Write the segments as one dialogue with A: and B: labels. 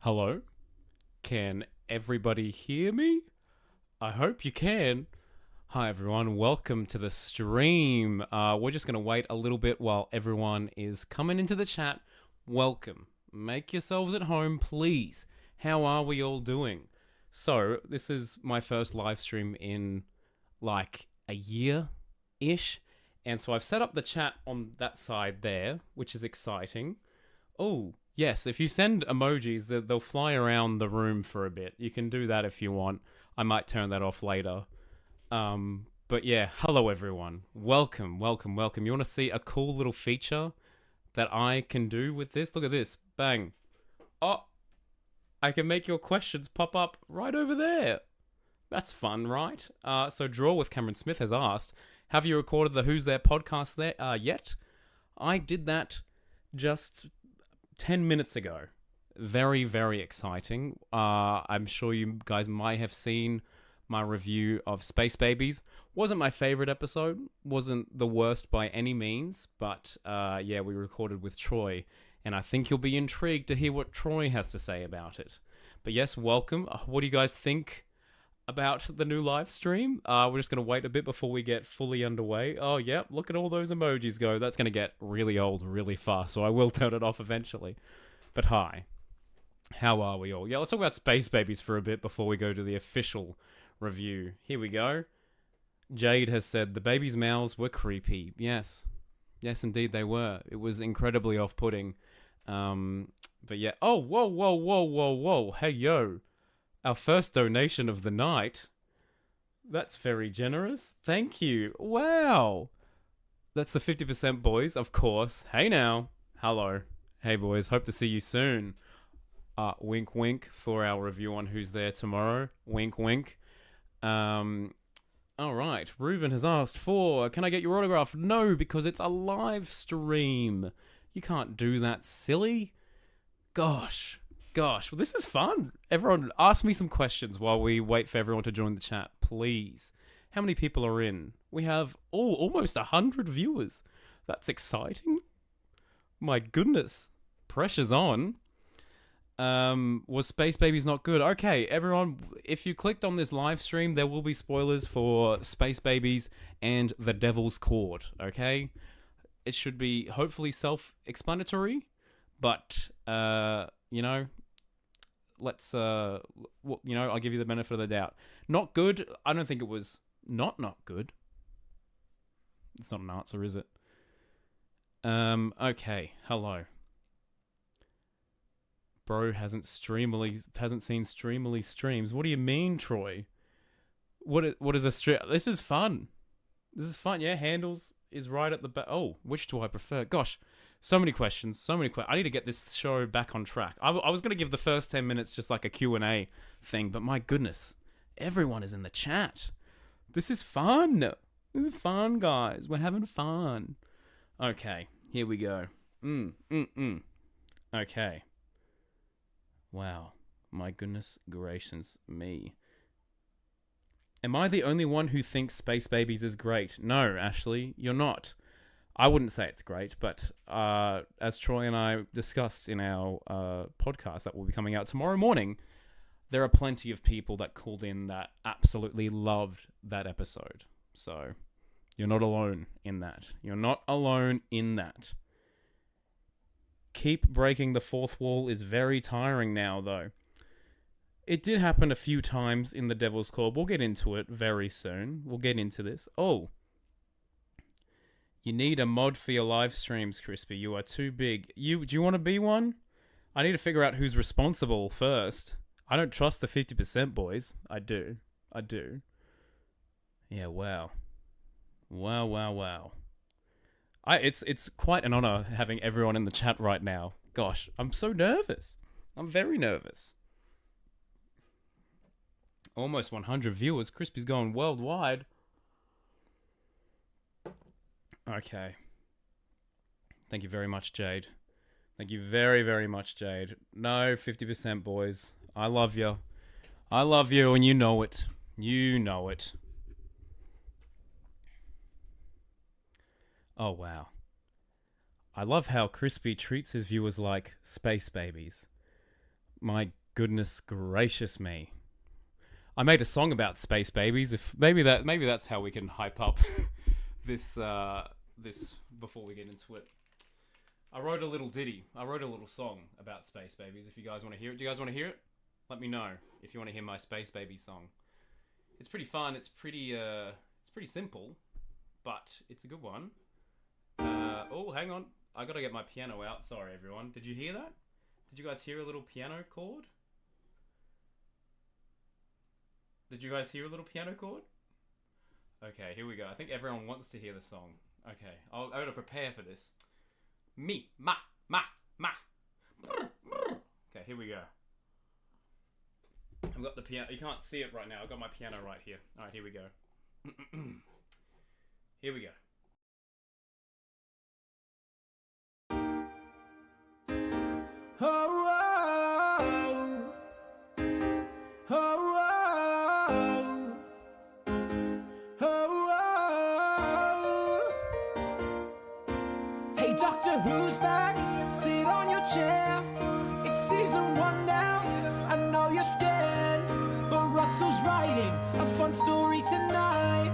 A: Hello? Can everybody hear me? I hope you can. Hi, everyone. Welcome to the stream. We're just going to wait a little bit while everyone is coming into the chat. Welcome. Make yourselves at home, please. How are we all doing? So, this is my first live stream in like a year ish. And so I've set up the chat on that side there, which is exciting. Oh, yes, if you send emojis, they'll fly around the room for a bit. You can do that if you want. I might turn that off later. But yeah, hello everyone. Welcome, welcome, welcome. You want to see a cool little feature that I can do with this? Look at this. Bang. Oh, I can make your questions pop up right over there. That's fun, right? So Draw with Cameron Smith has asked, have you recorded the Who's There podcast there yet? I did that just 10 minutes ago. Very, very exciting. I'm sure you guys might have seen my review of Space Babies. Wasn't my favorite episode. Wasn't the worst by any means. But yeah, we recorded with Troy. And I think you'll be intrigued to hear what Troy has to say about it. But yes, welcome. What do you guys think about the new live stream? We're just going to wait a bit before we get fully underway. Oh, yeah, look at all those emojis go. That's going to get really old really fast, so I will turn it off eventually. But hi. How are we all? Yeah, let's talk about Space Babies for a bit before we go to the official review. Here we go. Jade has said the babies' mouths were creepy. Yes. Yes, indeed they were. It was incredibly off-putting. But yeah. Oh, whoa, whoa, whoa, whoa, whoa. Hey, yo. Our first donation of the night. That's very generous. Thank you. Wow. That's the 50% boys, of course. Hey now. Hello. Hey boys. Hope to see you soon. Wink wink for our review on Who's There tomorrow. Wink wink. Alright. Ruben has asked for, can I get your autograph? No, because it's a live stream. You can't do that, silly. Gosh, well, this is fun. Everyone, ask me some questions while we wait for everyone to join the chat, please. How many people are in? We have almost 100 viewers. That's exciting. My goodness. Pressure's on. Was Space Babies not good? Okay, everyone, if you clicked on this live stream, there will be spoilers for Space Babies and The Devil's Chord, okay? It should be hopefully self-explanatory, but, you know, let's, I'll give you the benefit of the doubt. Not good. I don't think it was not good. It's not an answer, is it? Okay. Hello. Bro hasn't seen Streamily streams. What do you mean, Troy? What is a stream? This is fun. Yeah, handles is right at the back. Oh, which do I prefer? Gosh. So many questions. I need to get this show back on track. I was going to give the first 10 minutes just like a Q&A thing, but my goodness, everyone is in the chat. This is fun. This is fun, guys. We're having fun. Okay, here we go. Okay. Wow. My goodness gracious me. Am I the only one who thinks Space Babies is great? No, Ashley, you're not. I wouldn't say it's great, but as Troy and I discussed in our podcast that will be coming out tomorrow morning, there are plenty of people that called in that absolutely loved that episode. So you're not alone in that. Keep breaking the fourth wall is very tiring now, though. It did happen a few times in the Devil's Chord. We'll get into it very soon. We'll get into this. Oh. You need a mod for your live streams, Crispy. You are too big. Do you want to be one? I need to figure out who's responsible first. I don't trust the 50% boys. I do. Yeah, wow. Wow. It's quite an honor having everyone in the chat right now. Gosh, I'm so nervous. I'm very nervous. Almost 100 viewers. Crispy's going worldwide. Okay. Thank you very much, Jade. Thank you very, very much, Jade. No, 50% boys. I love you. And you know it. Oh, wow. I love how Crispy treats his viewers like space babies. My goodness gracious me. I made a song about space babies. If maybe that's how we can hype up this before we get into it. I wrote a little ditty. I wrote a little song about space babies. If you guys want to hear it, do you guys want to hear it? Let me know if you want to hear my space baby song. It's pretty fun. It's pretty simple, but it's a good one. Oh, hang on. I gotta get my piano out. Sorry, everyone. Did you hear that? Did you guys hear a little piano chord? Did you guys hear a little piano chord? Okay, here we go. I think everyone wants to hear the song. Okay, I gotta prepare for this. Me, ma. Okay, here we go. I've got the piano. You can't see it right now. I've got my piano right here. Alright, here we go. Here we go.
B: Hey, Doctor Who's back? Sit on your chair. It's season 1 now. I know you're scared, but Russell's writing a fun story tonight.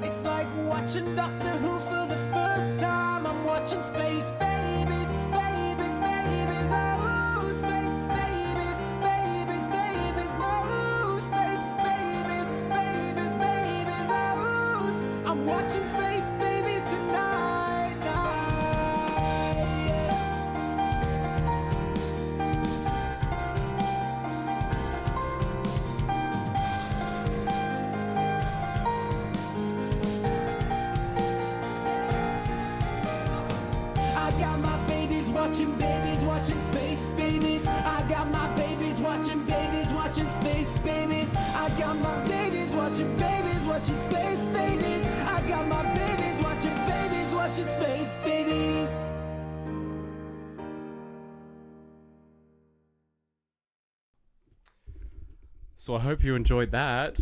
B: It's like watching Doctor Who for the first time. I'm watching space babies, babies, babies. Oh, space babies, babies, babies. No, space babies, babies, babies. Oh, I'm watching space babies tonight. Watching space babies. I got my babies watching space babies. I got my babies watching space babies. I got my babies watching space babies.
A: So I hope you enjoyed that.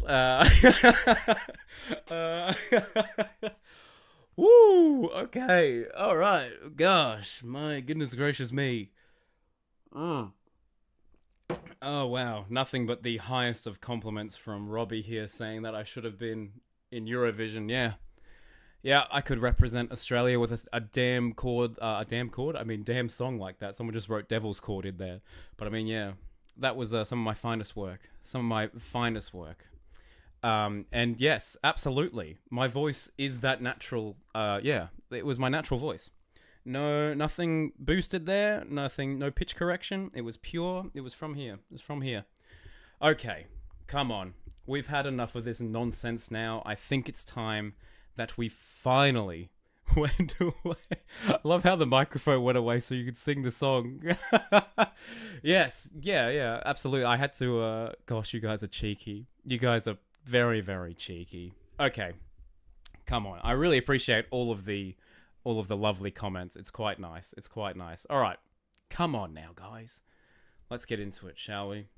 A: Woo! Okay. All right. Gosh, my goodness gracious me. Oh wow, nothing but the highest of compliments from Robbie here, saying that I should have been in Eurovision. Yeah, I could represent Australia with a damn chord, damn song like that. Someone just wrote Devil's Chord in there, but I mean, yeah, that was some of my finest work. And yes, absolutely, my voice is that natural. Yeah, it was my natural voice. No, nothing boosted there. Nothing, no pitch correction. It was pure. It was from here. Okay, come on. We've had enough of this nonsense now. I think it's time that we finally went away. I love how the microphone went away so you could sing the song. Yes, yeah, absolutely. I had to, gosh, you guys are cheeky. You guys are very, very cheeky. Okay, come on. I really appreciate all of the lovely comments. It's quite nice. All right, come on now, guys. Let's get into it, shall we?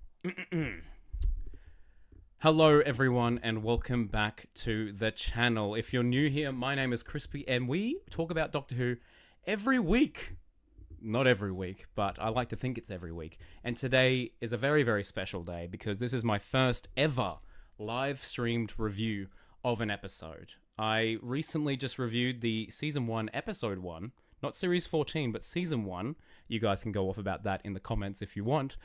A: Hello, everyone, and welcome back to the channel. If you're new here, my name is Crispy, and we talk about Doctor Who every week. Not every week, but I like to think it's every week. And today is a very, very special day because this is my first ever live streamed review of an episode. I recently just reviewed the Season 1, Episode 1, not Series 14, but Season 1. You guys can go off about that in the comments if you want.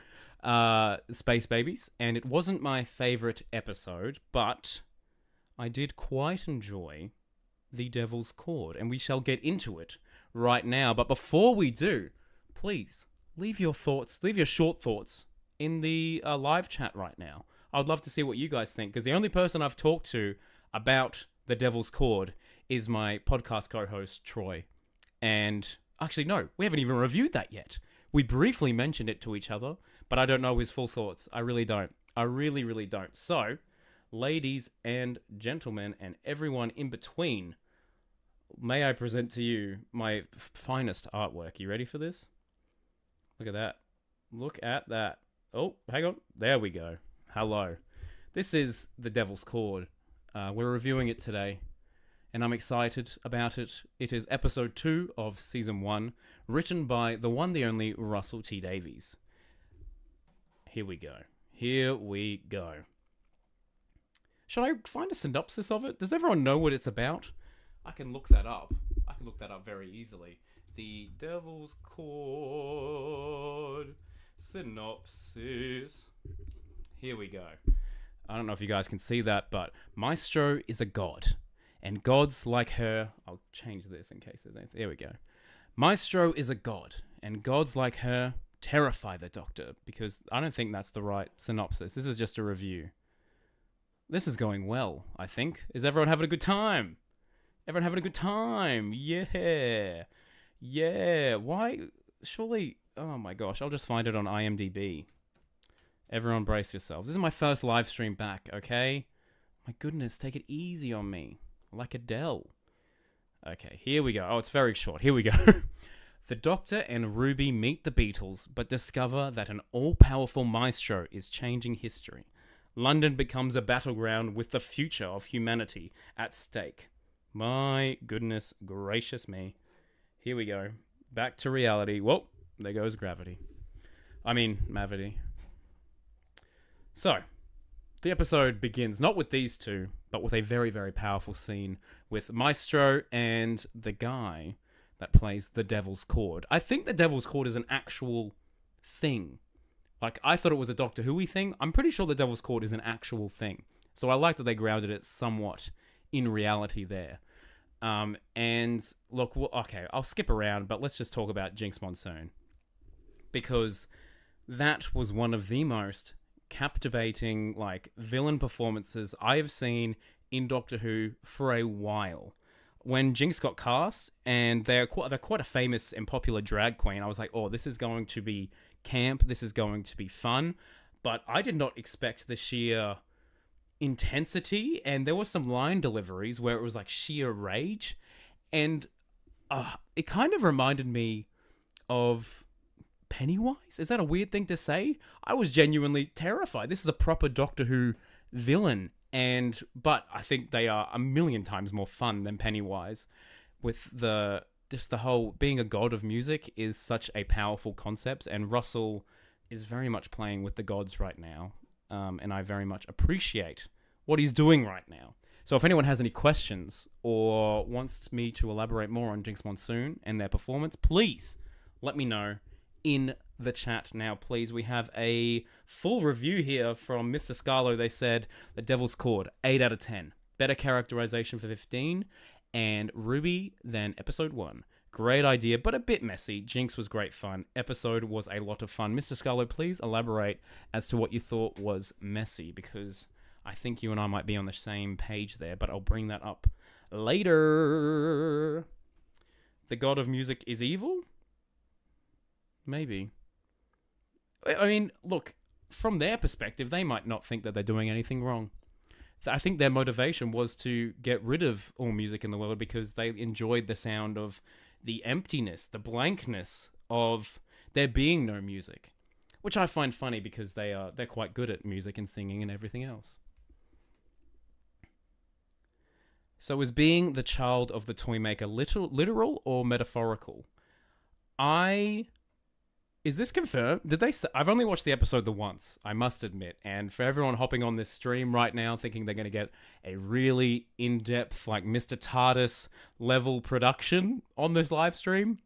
A: Space Babies, and it wasn't my favourite episode, but I did quite enjoy The Devil's Chord, and we shall get into it right now. But before we do, please leave your short thoughts in the live chat right now. I'd love to see what you guys think, because the only person I've talked to about The Devil's Chord is my podcast co-host, Troy. And actually, no, we haven't even reviewed that yet. We briefly mentioned it to each other, but I don't know his full thoughts. I really don't. I really, really don't. So, ladies and gentlemen, and everyone in between, may I present to you my finest artwork. You ready for this? Look at that. Look at that. Oh, hang on. There we go. Hello. This is The Devil's Chord. We're reviewing it today, and I'm excited about it. It is episode 2 of season 1, written by the one, the only Russell T Davies. Here we go. Here we go. Should I find a synopsis of it? Does everyone know what it's about? I can look that up. I can look that up very easily. The Devil's Chord synopsis. Here we go. I don't know if you guys can see that, but Maestro is a god. And gods like her... I'll change this in case there's anything. There we go. Maestro is a god. And gods like her terrify the Doctor. Because I don't think that's the right synopsis. This is just a review. This is going well, I think. Is everyone having a good time? Everyone having a good time? Yeah. Yeah. Why? Surely... Oh my gosh. I'll just find it on IMDb. Everyone brace yourselves. This is my first live stream back, okay? My goodness, take it easy on me. Like Adele. Okay, here we go. Oh, it's very short. Here we go. The Doctor and Ruby meet the Beatles, but discover that an all-powerful maestro is changing history. London becomes a battleground with the future of humanity at stake. My goodness gracious me. Here we go. Back to reality. Whoa, there goes gravity. I mean, Mavity. So, the episode begins not with these two, but with a very, very powerful scene with Maestro and the guy that plays the Devil's Chord. I think the Devil's Chord is an actual thing. Like, I thought it was a Doctor Who-y thing. I'm pretty sure the Devil's Chord is an actual thing. So I like that they grounded it somewhat in reality there. And look, well, okay, I'll skip around, but let's just talk about Jinx Monsoon. Because that was one of the most captivating, like, villain performances I have seen in Doctor Who for a while. When Jinx got cast, and they're quite a famous and popular drag queen, I was like, oh, this is going to be camp, this is going to be fun, but I did not expect the sheer intensity, and there were some line deliveries where it was like sheer rage, and it kind of reminded me of Pennywise. Is that a weird thing to say? I was genuinely terrified. This is a proper Doctor Who villain, but I think they are a million times more fun than Pennywise. With the whole being a god of music is such a powerful concept, and Russell is very much playing with the gods right now, and I very much appreciate what he's doing right now. So if anyone has any questions or wants me to elaborate more on Jinx Monsoon and their performance, please let me know in the chat now, please. We have a full review here from Mr. Scarlo. They said, The Devil's Chord, 8 out of 10. Better characterization for 15, and Ruby than episode 1. Great idea, but a bit messy. Jinx was great fun. Episode was a lot of fun. Mr. Scarlo, please elaborate as to what you thought was messy, because I think you and I might be on the same page there, but I'll bring that up later. The god of music is evil? Maybe. I mean, look, from their perspective, they might not think that they're doing anything wrong. I think their motivation was to get rid of all music in the world because they enjoyed the sound of the emptiness, the blankness of there being no music, which I find funny because they're quite good at music and singing and everything else. So is being the child of the Toymaker literal or metaphorical? Is this confirmed? Did they say... I've only watched the episode the once, I must admit. And for everyone hopping on this stream right now thinking they're going to get a really in-depth, like Mr. TARDIS level production on this live stream,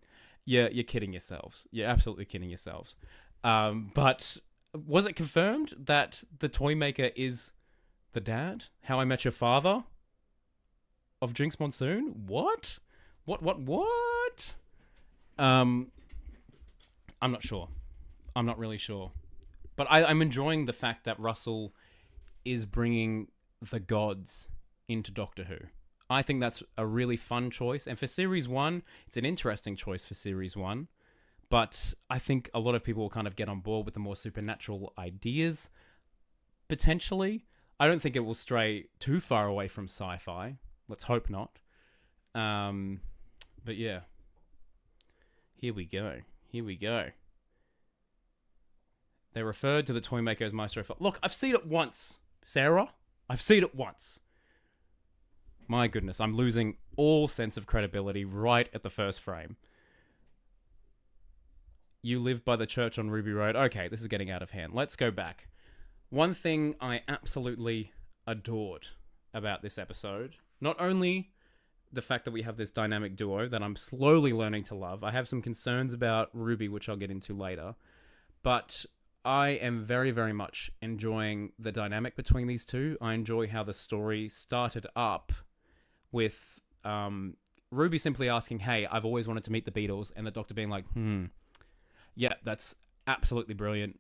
A: you're kidding yourselves. You're absolutely kidding yourselves. But was it confirmed that the Toymaker is the dad? How I Met Your Father of Jinx Monsoon? What? What? I'm not sure. I'm not really sure. But I'm enjoying the fact that Russell is bringing the gods into Doctor Who. I think that's a really fun choice. And for Series 1, it's an interesting choice for Series 1. But I think a lot of people will kind of get on board with the more supernatural ideas, potentially. I don't think it will stray too far away from sci-fi. Let's hope not. But yeah. Here we go. They referred to the Toymaker as Maestro. Look, I've seen it once, Sarah. I've seen it once. My goodness, I'm losing all sense of credibility right at the first frame. You live by the church on Ruby Road. Okay, this is getting out of hand. Let's go back. One thing I absolutely adored about this episode, not only the fact that we have this dynamic duo that I'm slowly learning to love. I have some concerns about Ruby, which I'll get into later. But I am very, very much enjoying the dynamic between these two. I enjoy how the story started up with Ruby simply asking, hey, I've always wanted to meet the Beatles. And the Doctor being like, yeah, that's absolutely brilliant.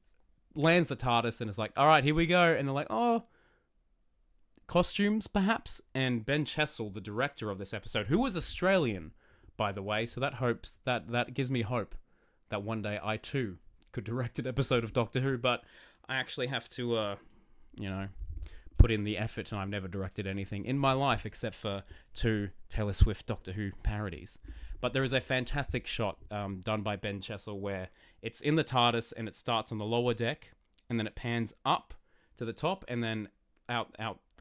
A: Lands the TARDIS and is like, all right, here we go. And they're like, oh, costumes, perhaps? And Ben Chessel, the director of this episode, who was Australian, by the way, so that gives me hope that one day I too could direct an episode of Doctor Who, but I actually have to, put in the effort, and I've never directed anything in my life except for 2 Taylor Swift Doctor Who parodies. But there is a fantastic shot done by Ben Chessel where it's in the TARDIS and it starts on the lower deck, and then it pans up to the top, and then out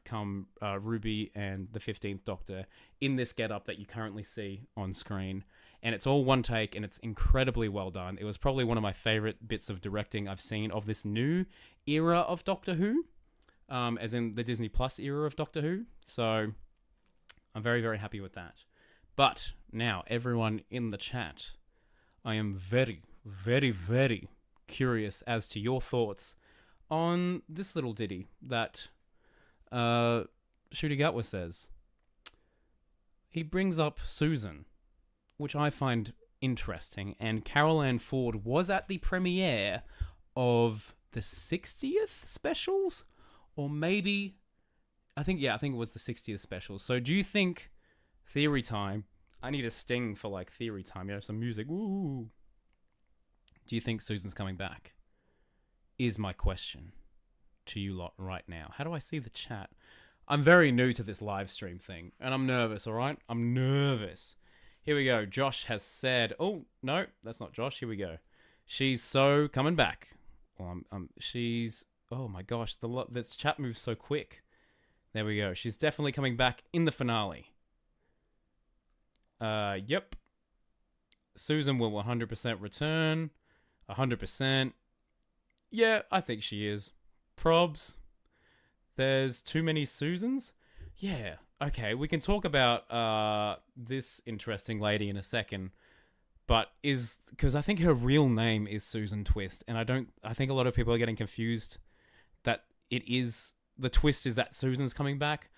A: come Ruby and the 15th Doctor in this getup that you currently see on screen. And it's all one take, and it's incredibly well done. It was probably one of my favorite bits of directing I've seen of this new era of Doctor Who, as in the Disney Plus era of Doctor Who. So I'm very, very happy with that. But now, everyone in the chat, I am very, very, very curious as to your thoughts on this little ditty that Shooty Gatwa says. He brings up Susan, which I find interesting, and Carol Ann Ford was at the premiere of the 60th specials, or maybe, I think it was the 60th specials. So do you think, theory time, I need a sting for like theory time, some music, woo. Do you think Susan's coming back? Is my question to you lot right now. How do I see the chat? I'm very new to this live stream thing, and I'm nervous, all right? I'm nervous. Here we go. Josh has said, oh, no, that's not Josh. Here we go. She's so coming back. Well, she's, oh my gosh, this chat moves so quick. There we go. She's definitely coming back in the finale. Yep. Susan will 100% return. 100%. Yeah, I think she is. Probs. There's too many Susans? Yeah. Okay, we can talk about this interesting lady in a second, but because I think her real name is Susan Twist, and I think a lot of people are getting confused that the twist is that Susan's coming back.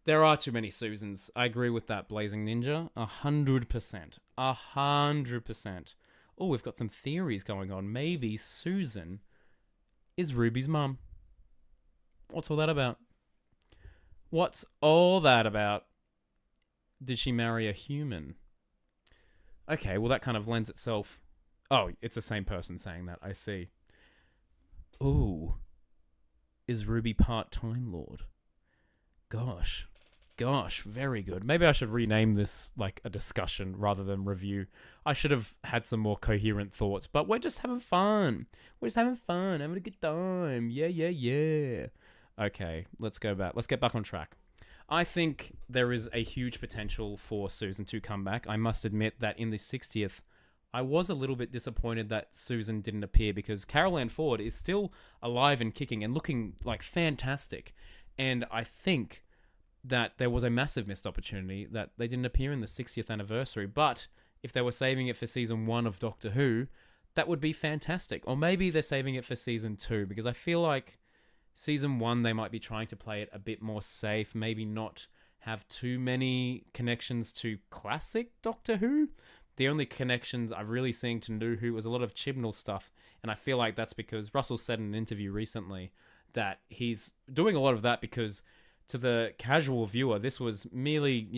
A: There are too many Susans. I agree with that, Blazing Ninja. 100%. 100%. Oh, we've got some theories going on. Maybe Susan is Ruby's mum. What's all that about? What's all that about? Did she marry a human? Okay, well, that kind of lends itself... Oh, it's the same person saying that. I see. Ooh. Is Ruby part-time Lord? Gosh, very good. Maybe I should rename this like a discussion rather than review. I should have had some more coherent thoughts, but we're just having fun. Having a good time. Yeah. Okay, let's go back. Let's get back on track. I think there is a huge potential for Susan to come back. I must admit that in the 60th, I was a little bit disappointed that Susan didn't appear because Carol Ann Ford is still alive and kicking and looking like fantastic. And I think that there was a massive missed opportunity that they didn't appear in the 60th anniversary. But if they were saving it for season 1 of Doctor Who, that would be fantastic. Or maybe they're saving it for season 2, because I feel like season 1, they might be trying to play it a bit more safe, maybe not have too many connections to classic Doctor Who. The only connections I've really seen to New Who was a lot of Chibnall stuff, and I feel like that's because Russell said in an interview recently that he's doing a lot of that because to the casual viewer, this was merely,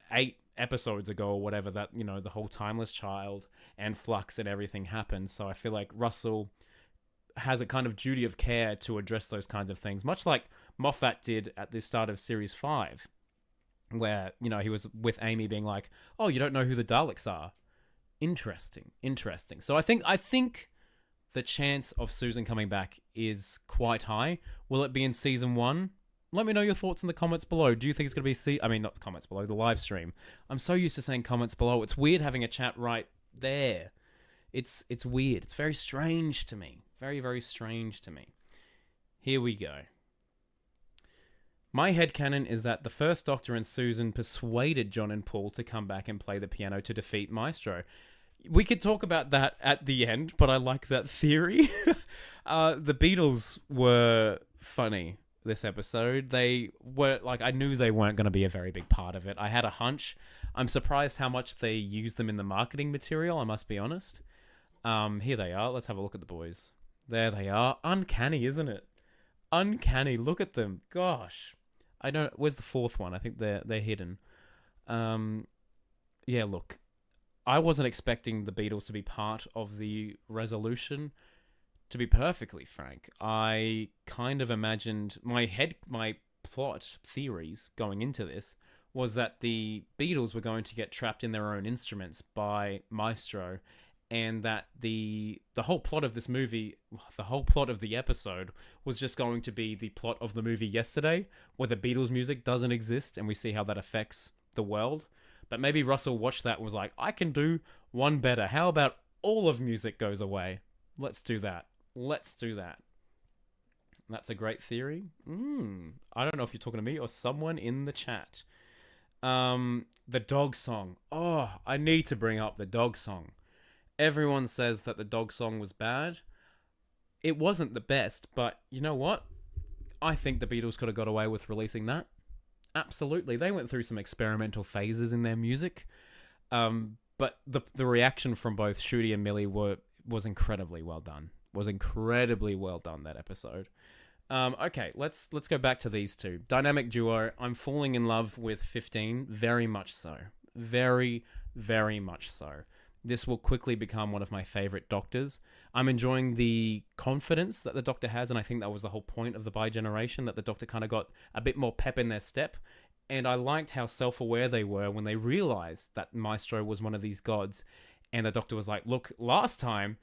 A: 8 episodes ago or whatever that, the whole Timeless Child and Flux and everything happened. So I feel like Russell has a kind of duty of care to address those kinds of things, much like Moffat did at the start of Series 5, where, he was with Amy being like, oh, you don't know who the Daleks are. Interesting. So I think the chance of Susan coming back is quite high. Will it be in season 1? Let me know your thoughts in the comments below. Do you think it's going to be... not the comments below, the live stream. I'm so used to saying comments below. It's weird having a chat right there. It's weird. It's very strange to me. Very, very strange to me. Here we go. My headcanon is that the first Doctor and Susan persuaded John and Paul to come back and play the piano to defeat Maestro. We could talk about that at the end, but I like that theory. The Beatles were funny this episode. They were like, I knew they weren't going to be a very big part of it. I had a hunch. I'm surprised how much they used them in the marketing material, I must be honest. Here they are. Let's have a look at the boys. There they are. Uncanny, isn't it? Uncanny. Look at them. Gosh. I don't. Where's the fourth one? I think they're hidden. Yeah, look. I wasn't expecting the Beatles to be part of the resolution. To be perfectly frank, I kind of imagined my plot theories going into this was that the Beatles were going to get trapped in their own instruments by Maestro, and that the whole plot of this movie, the whole plot of the episode, was just going to be the plot of the movie Yesterday, where the Beatles music doesn't exist, and we see how that affects the world. But maybe Russell watched that and was like, I can do one better. How about all of music goes away? Let's do that. Let's do that. That's a great theory. I don't know if you're talking to me or someone in the chat. The dog song. Oh, I need to bring up the dog song. Everyone says that the dog song was bad. It wasn't the best, but you know what? I think the Beatles could have got away with releasing that. Absolutely. They went through some experimental phases in their music. But the reaction from both Shooty and Millie was incredibly well done. Was incredibly well done, that episode. Okay, let's go back to these two. Dynamic duo. I'm falling in love with 15. Very much so. Very, very much so. This will quickly become one of my favorite Doctors. I'm enjoying the confidence that the Doctor has, and I think that was the whole point of the Bi-Generation, that the Doctor kind of got a bit more pep in their step. And I liked how self-aware they were when they realized that Maestro was one of these gods. And the Doctor was like, look, last time,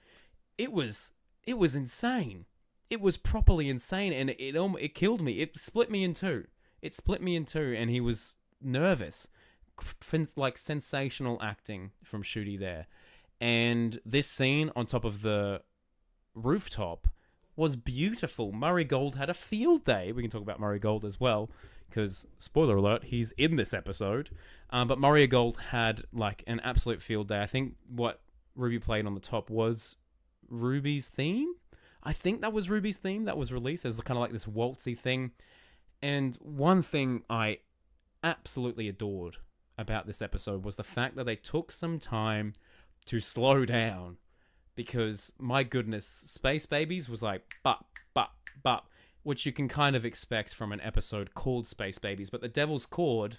A: it was insane. It was properly insane, and it killed me. It split me in two. And he was nervous. Like sensational acting from Shooty there. And this scene on top of the rooftop was beautiful. Murray Gold had a field day. We can talk about Murray Gold as well, because, spoiler alert, he's in this episode. But Murray Gold had like an absolute field day. I think what Ruby played on the top was Ruby's theme. I think that was Ruby's theme that was released. It was kind of like this waltzy thing. And one thing I absolutely adored about this episode was the fact that they took some time to slow down, because my goodness, Space Babies was like bop, bop, bop, which you can kind of expect from an episode called Space Babies. But the Devil's Chord,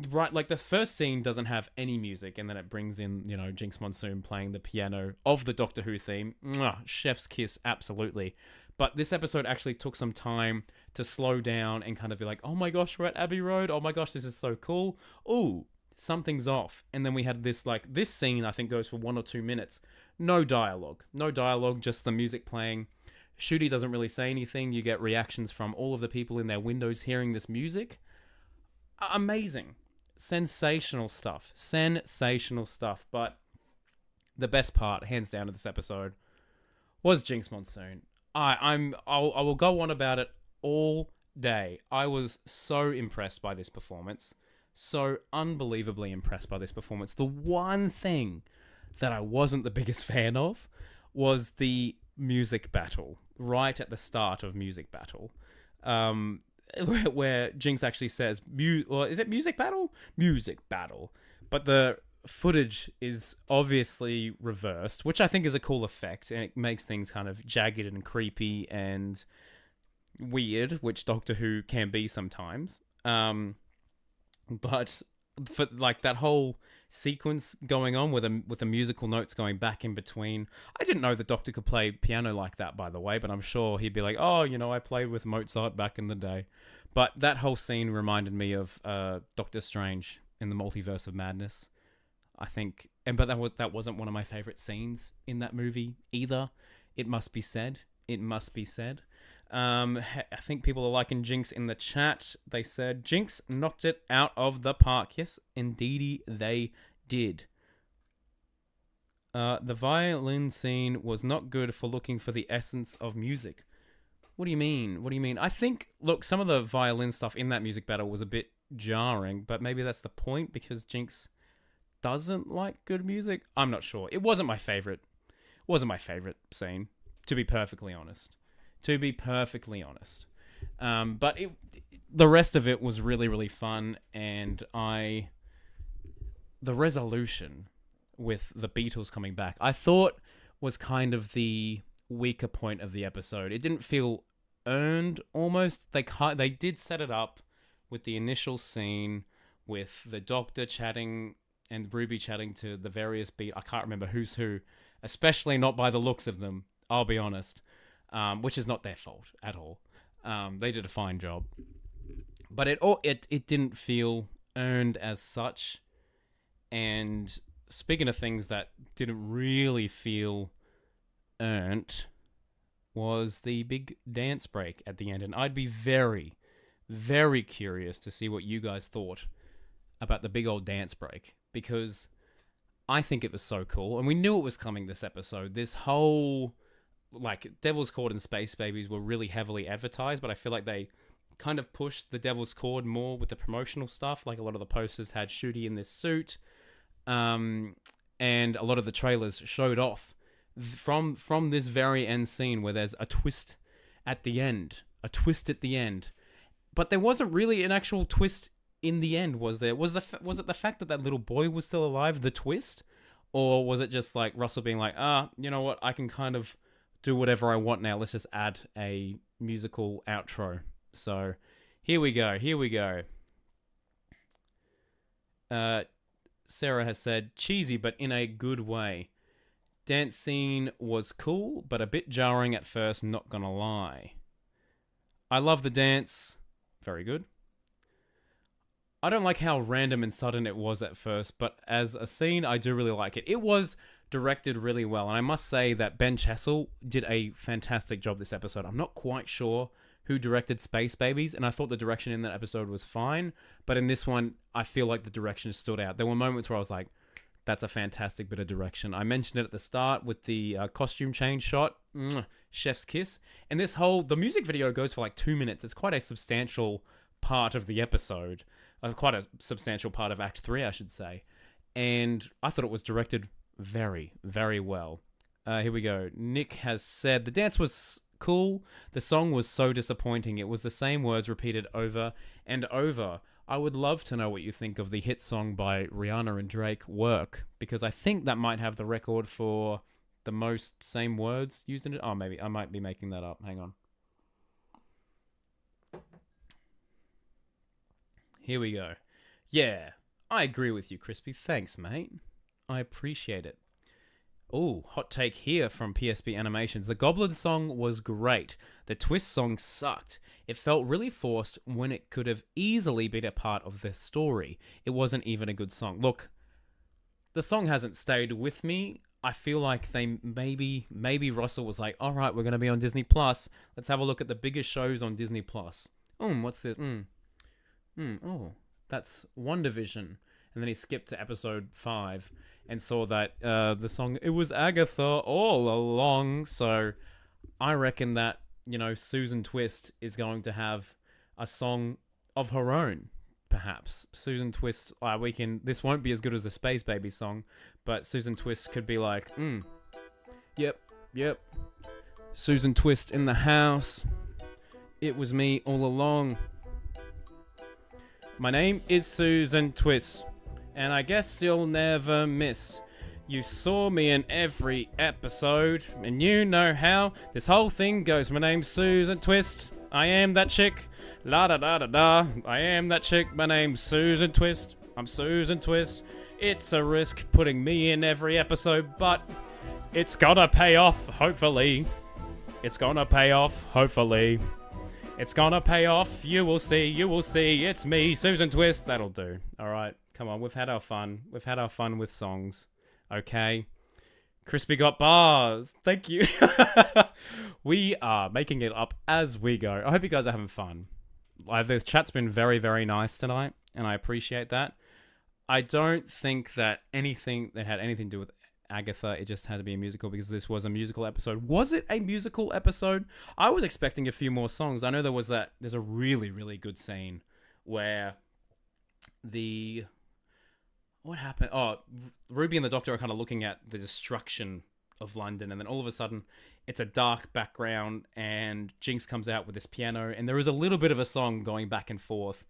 A: right, like the first scene doesn't have any music, and then it brings in, you know, Jinx Monsoon playing the piano of the Doctor Who theme. Mwah, chef's kiss, absolutely. But this episode actually took some time to slow down and kind of be like, oh my gosh, we're at Abbey Road. Oh my gosh, this is so cool. Ooh, something's off. And then we had this scene, I think, goes for 1 or 2 minutes. No dialogue, just the music playing. Shooty doesn't really say anything. You get reactions from all of the people in their windows hearing this music. Amazing. Sensational stuff. But the best part, hands down, of this episode was Jinx Monsoon. I will go on about it all day. I was so impressed by this performance. So unbelievably impressed by this performance. The one thing that I wasn't the biggest fan of was the music battle. Right at the start of Music Battle. Where Jinx actually says, is it Music Battle? Music Battle. But the footage is obviously reversed, which I think is a cool effect, and it makes things kind of jagged and creepy and weird, which Doctor Who can be sometimes. But for like that whole sequence going on with the musical notes going back in between, I didn't know the Doctor could play piano like that, by the way, but I'm sure he'd be like, oh, you know, I played with Mozart back in the day. But that whole scene reminded me of Doctor Strange in the Multiverse of Madness, I think. But that wasn't one of my favorite scenes in that movie either. It must be said. I think people are liking Jinx in the chat. They said Jinx knocked it out of the park. Yes, indeedy they did. The violin scene was not good for looking for the essence of music. What do you mean? What do you mean? I think, look, some of the violin stuff in that music battle was a bit jarring, but maybe that's the point because Jinx doesn't like good music. I'm not sure. It wasn't my favorite. It wasn't my favorite scene, to be perfectly honest. But the rest of it was really, really fun, and the resolution with the Beatles coming back, I thought was kind of the weaker point of the episode. It didn't feel earned almost. They did set it up with the initial scene with the Doctor chatting and Ruby chatting to the various I can't remember who's who, especially not by the looks of them, I'll be honest, which is not their fault at all. They did a fine job. But it didn't feel earned as such. And speaking of things that didn't really feel earned, was the big dance break at the end. And I'd be very, very curious to see what you guys thought about the big old dance break, because I think it was so cool. And we knew it was coming this episode. This whole, like, Devil's Chord and Space Babies were really heavily advertised, but I feel like they kind of pushed the Devil's Chord more with the promotional stuff. Like, a lot of the posters had Shooty in this suit. And a lot of the trailers showed off from this very end scene where there's a twist at the end. But there wasn't really an actual twist in the end, was there? Was it the fact that that little boy was still alive, the twist? Or was it just like Russell being like, you know what, I can kind of do whatever I want now. Let's just add a musical outro. So here we go. Sarah has said, cheesy, but in a good way. Dance scene was cool, but a bit jarring at first, not gonna lie. I love the dance. Very good. I don't like how random and sudden it was at first, but as a scene, I do really like it. It was directed really well, and I must say that Ben Chessel did a fantastic job this episode. I'm not quite sure who directed Space Babies, and I thought the direction in that episode was fine, but in this one, I feel like the direction stood out. There were moments where I was like, that's a fantastic bit of direction. I mentioned it at the start with the costume change shot. Chef's kiss. And the music video goes for like 2 minutes. It's quite a substantial part of the episode. Quite a substantial part of Act 3, I should say. And I thought it was directed very, very well. Here we go. Nick has said, the dance was cool. The song was so disappointing. It was the same words repeated over and over. I would love to know what you think of the hit song by Rihanna and Drake, Work, because I think that might have the record for the most same words used in it. Oh, maybe I might be making that up. Hang on. Here we go. Yeah, I agree with you, Crispy. Thanks, mate. I appreciate it. Oh, hot take here from PSP Animations. The Goblin song was great. The Twist song sucked. It felt really forced when it could have easily been a part of the story. It wasn't even a good song. Look, the song hasn't stayed with me. I feel like they maybe Russell was like, all right, we're going to be on Disney Plus. Let's have a look at the biggest shows on Disney Plus. What's this? Oh, that's WandaVision. And then he skipped to episode 5 and saw that the song, it was Agatha all along. So I reckon that, Susan Twist is going to have a song of her own, perhaps. Susan Twist, this won't be as good as the Space Baby song, but Susan Twist could be like, yep. Susan Twist in the house. It was me all along. My name is Susan Twist, and I guess you'll never miss. You saw me in every episode, and you know how this whole thing goes. My name's Susan Twist. I am that chick. La da da da da. I am that chick. My name's Susan Twist. I'm Susan Twist. It's a risk putting me in every episode, but it's gonna pay off, hopefully. It's gonna pay off, hopefully. It's gonna pay off. You will see. It's me, Susan Twist. That'll do. All right. Come on. We've had our fun. We've had our fun with songs. Okay. Crispy got bars. Thank you. We are making it up as we go. I hope you guys are having fun. The chat's been very, very nice tonight, and I appreciate that. I don't think that anything that had anything to do with Agatha. It just had to be a musical because this was a musical episode. Was it a musical episode? I was expecting a few more songs. I know there's a really, really good scene where what happened? Oh, Ruby and the Doctor are kind of looking at the destruction of London, and then all of a sudden it's a dark background and Jinx comes out with this piano, and there is a little bit of a song going back and forth,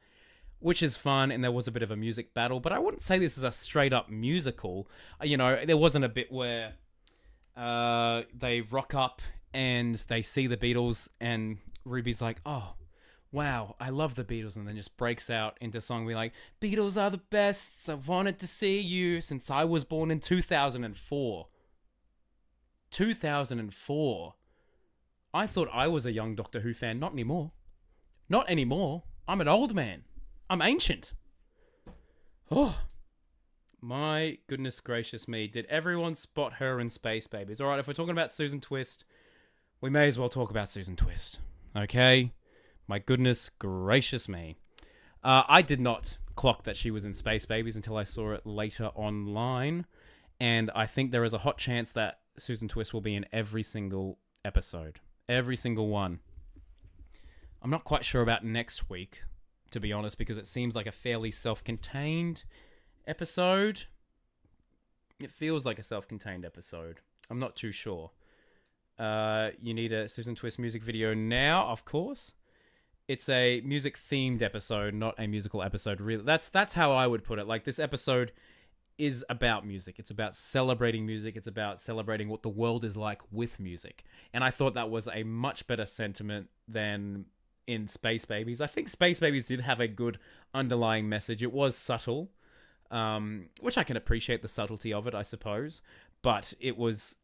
A: which is fun, and there was a bit of a music battle, but I wouldn't say this is a straight up musical. There wasn't a bit where they rock up and they see the Beatles and Ruby's like, oh, wow, I love the Beatles, and then just breaks out into song be like, Beatles are the best, I've wanted to see you since I was born in 2004. 2004. I thought I was a young Doctor Who fan. Not anymore. Not anymore. I'm an old man. I'm ancient. Oh, my goodness gracious me. Did everyone spot her in Space Babies? All right, if we're talking about Susan Twist, we may as well talk about Susan Twist. Okay? My goodness gracious me. I did not clock that she was in Space Babies until I saw it later online. And I think there is a hot chance that Susan Twist will be in every single episode. Every single one. I'm not quite sure about next week, to be honest, because it seems like a fairly self-contained episode. It feels like a self-contained episode. I'm not too sure. You need a Susan Twist music video now, of course. It's a music-themed episode, not a musical episode, really. That's how I would put it. Like, this episode is about music. It's about celebrating music. It's about celebrating what the world is like with music. And I thought that was a much better sentiment than in Space Babies. I think Space Babies did have a good underlying message. It was subtle, which I can appreciate the subtlety of it, I suppose. But it was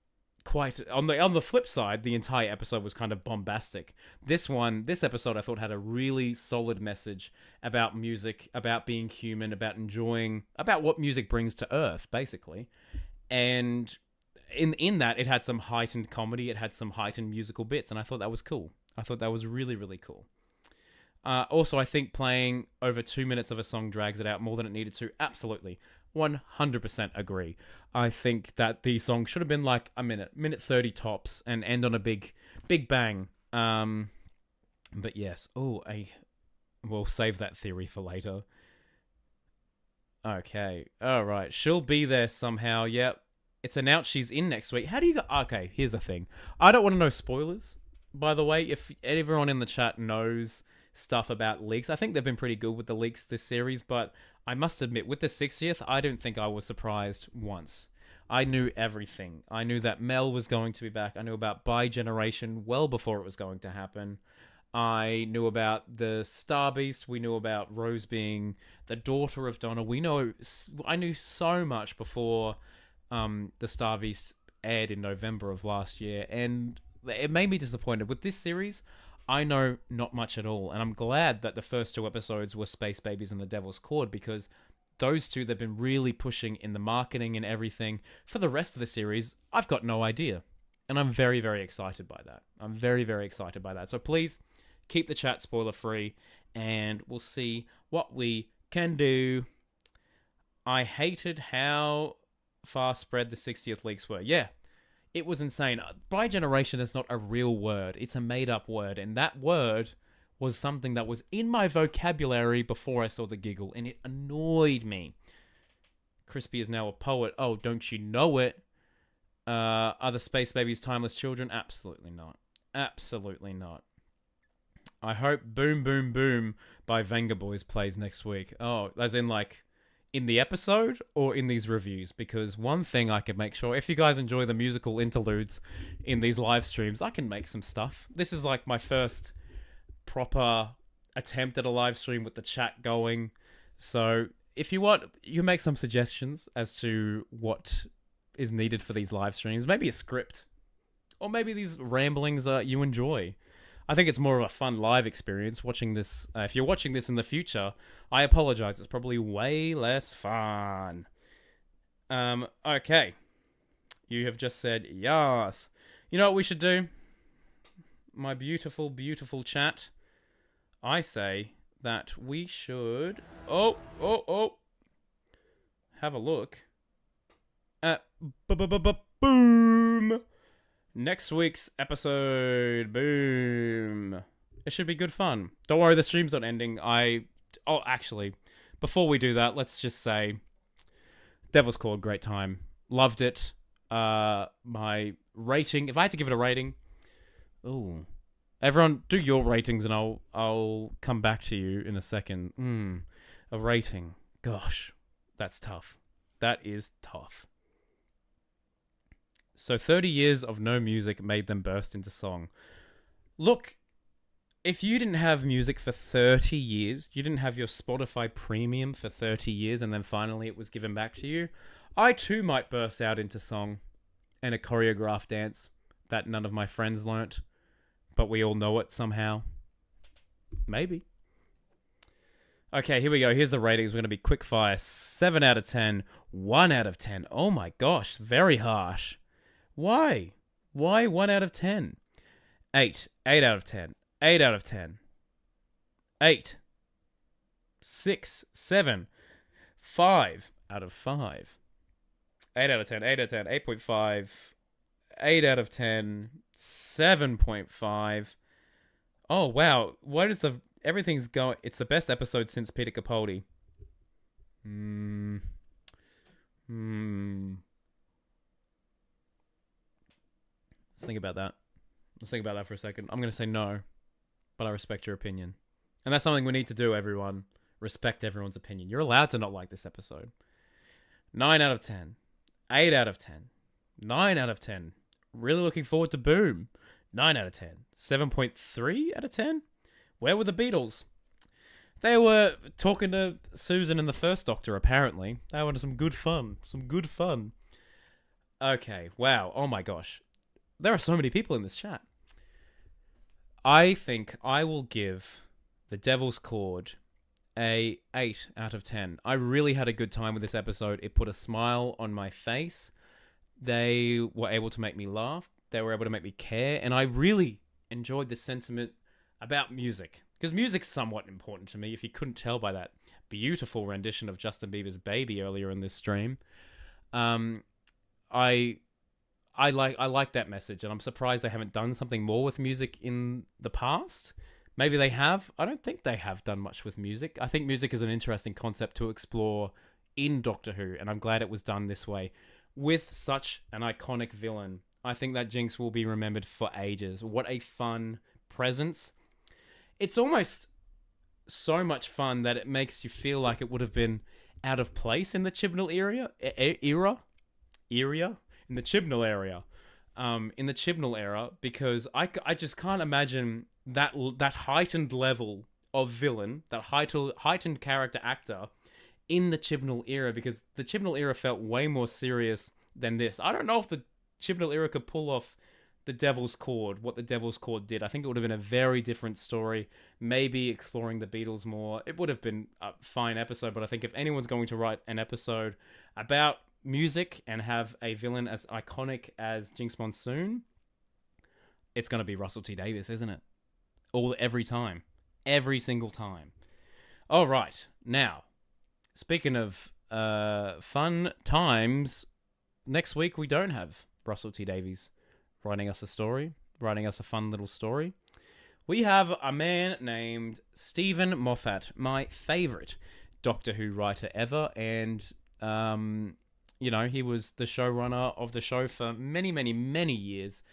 A: quite on the flip side. The entire episode was kind of bombastic. This episode, I thought had a really solid message about music, about being human, about enjoying, about what music brings to Earth, basically. And in that, it had some heightened comedy. It had some heightened musical bits, and I thought that was cool. I thought that was really, really cool. Also, I think playing over 2 minutes of a song drags it out more than it needed to. Absolutely. 100% agree. I think that the song should have been like a minute 30 tops, and end on a big bang. But yes. We'll save that theory for later. Okay. All right. She'll be there somehow. Yep. It's announced she's in next week. How do you go? Okay, here's the thing. I don't want to know spoilers, by the way. If everyone in the chat knows stuff about leaks, I think they've been pretty good with the leaks this series, but I must admit, with the 60th, I don't think I was surprised once. I knew everything. I knew that Mel was going to be back. I knew about Bi-Generation well before it was going to happen. I knew about the Star Beast. We knew about Rose being the daughter of Donna. I knew so much before the Star Beast aired in November of last year, and it made me disappointed. With this series, I know not much at all, and I'm glad that the first two episodes were Space Babies and the Devil's Chord, because those two they've been really pushing in the marketing and everything. For the rest of the series, I've got no idea, and I'm very, very excited by that. I'm very, very excited by that. So please keep the chat spoiler free, and we'll see what we can do. I hated how far spread the 60th leaks were. Yeah. It was insane. Bi-Generation is not a real word. It's a made-up word. And that word was something that was in my vocabulary before I saw the giggle. And it annoyed me. Crispy is now a poet. Oh, don't you know it? Are the Space Babies timeless children? Absolutely not. Absolutely not. I hope Boom Boom Boom by Venga Boys plays next week. Oh, as in like in the episode or in these reviews, because one thing I can make sure, if you guys enjoy the musical interludes in these live streams, I can make some stuff. This is like my first proper attempt at a live stream with the chat going. So if you want, you can make some suggestions as to what is needed for these live streams. Maybe a script, or maybe these ramblings you enjoy. I think it's more of a fun live experience watching this. If you're watching this in the future, I apologize. It's probably way less fun. Okay. You have just said yes. You know what we should do? My beautiful, beautiful chat. I say that we should... Oh. Have a look Uh, boom. Next week's episode. Boom. It should be good fun. Don't worry, the stream's not ending. Oh, actually, before we do that, let's just say Devil's Chord, great time. Loved it. My rating, if I had to give it a rating, ooh. Everyone, do your ratings and I'll come back to you in a second. A rating. Gosh, that's tough. That is tough. So 30 years of no music made them burst into song. Look, if you didn't have music for 30 years, you didn't have your Spotify premium for 30 years, and then finally it was given back to you, I too might burst out into song and a choreographed dance that none of my friends learnt, but we all know it somehow. Maybe. Okay, here we go. Here's the ratings. We're going to be quick fire. 7 out of 10. 1 out of 10. Oh my gosh, very harsh. Why? Why 1 out of 10? 8. 8 out of 10. 8 out of 10. 8. 6. 7. 5 out of 5. 8 out of 10. 8 out of 10. 8.5. 8 out of 10. 7.5. Oh, wow. What is the... Everything's going... It's the best episode since Peter Capaldi. Let's think about that. Let's think about that for a second. I'm going to say no, but I respect your opinion. And that's something we need to do, everyone. Respect everyone's opinion. You're allowed to not like this episode. 9 out of 10. 8 out of 10. 9 out of 10. Really looking forward to Boom. 9 out of 10. 7.3 out of 10. Where were the Beatles? They were talking to Susan and the First Doctor, apparently. They were some good fun. Some good fun. Okay, wow. Oh my gosh. There are so many people in this chat. I think I will give The Devil's Chord a 8 out of 10. I really had a good time with this episode. It put a smile on my face. They were able to make me laugh. They were able to make me care. And I really enjoyed the sentiment about music. Because music's somewhat important to me, if you couldn't tell by that beautiful rendition of Justin Bieber's Baby earlier in this stream. I like that message, and I'm surprised they haven't done something more with music in the past. Maybe they have. I don't think they have done much with music. I think music is an interesting concept to explore in Doctor Who, and I'm glad it was done this way. With such an iconic villain, I think that Jinx will be remembered for ages. What a fun presence. It's almost so much fun that it makes you feel like it would have been out of place in the Chibnall era? In the Chibnall area. In the Chibnall era, because I just can't imagine that heightened level of villain, that heightened character actor in the Chibnall era, because the Chibnall era felt way more serious than this. I don't know if the Chibnall era could pull off the Devil's Chord, what the Devil's Chord did. I think it would have been a very different story, maybe exploring the Beatles more. It would have been a fine episode, but I think if anyone's going to write an episode about music and have a villain as iconic as Jinx Monsoon, it's going to be Russell T Davies, isn't it? Every time. Every single time. All right. Now, speaking of fun times, next week we don't have Russell T Davies writing us a fun little story. We have a man named Stephen Moffat, my favorite Doctor Who writer ever, and he was the showrunner of the show for many, many, many years,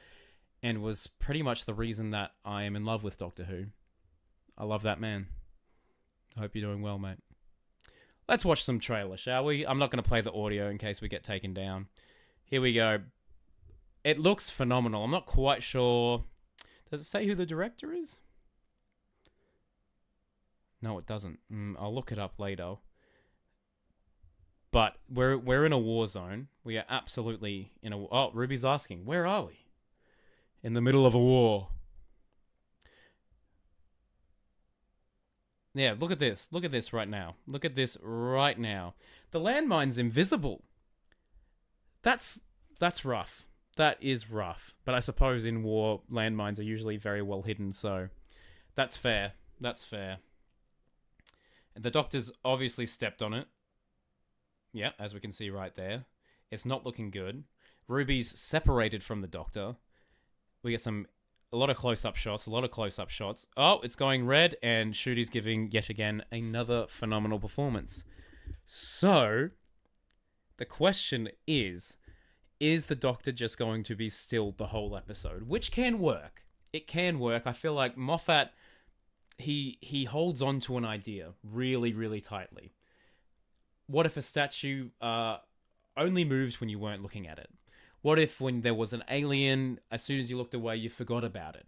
A: and was pretty much the reason that I am in love with Doctor Who. I love that man. I hope you're doing well, mate. Let's watch some trailer, shall we? I'm not going to play the audio in case we get taken down. Here we go. It looks phenomenal. I'm not quite sure. Does it say who the director is? No, it doesn't. I'll look it up later. But we're in a war zone. We are absolutely in a... Oh, Ruby's asking, where are we? In the middle of a war. Yeah, look at this. Look at this right now. Look at this right now. The landmine's invisible. That's rough. That is rough. But I suppose in war, landmines are usually very well hidden, so that's fair. That's fair. And the Doctor's obviously stepped on it. Yeah, as we can see right there. It's not looking good. Ruby's separated from the Doctor. We get a lot of close-up shots. Oh, it's going red, and Shooty's giving yet again another phenomenal performance. So, the question is the Doctor just going to be still the whole episode? Which can work. It can work. I feel like Moffat, he holds on to an idea really, really tightly. What if a statue only moved when you weren't looking at it? What if when there was an alien, as soon as you looked away, you forgot about it?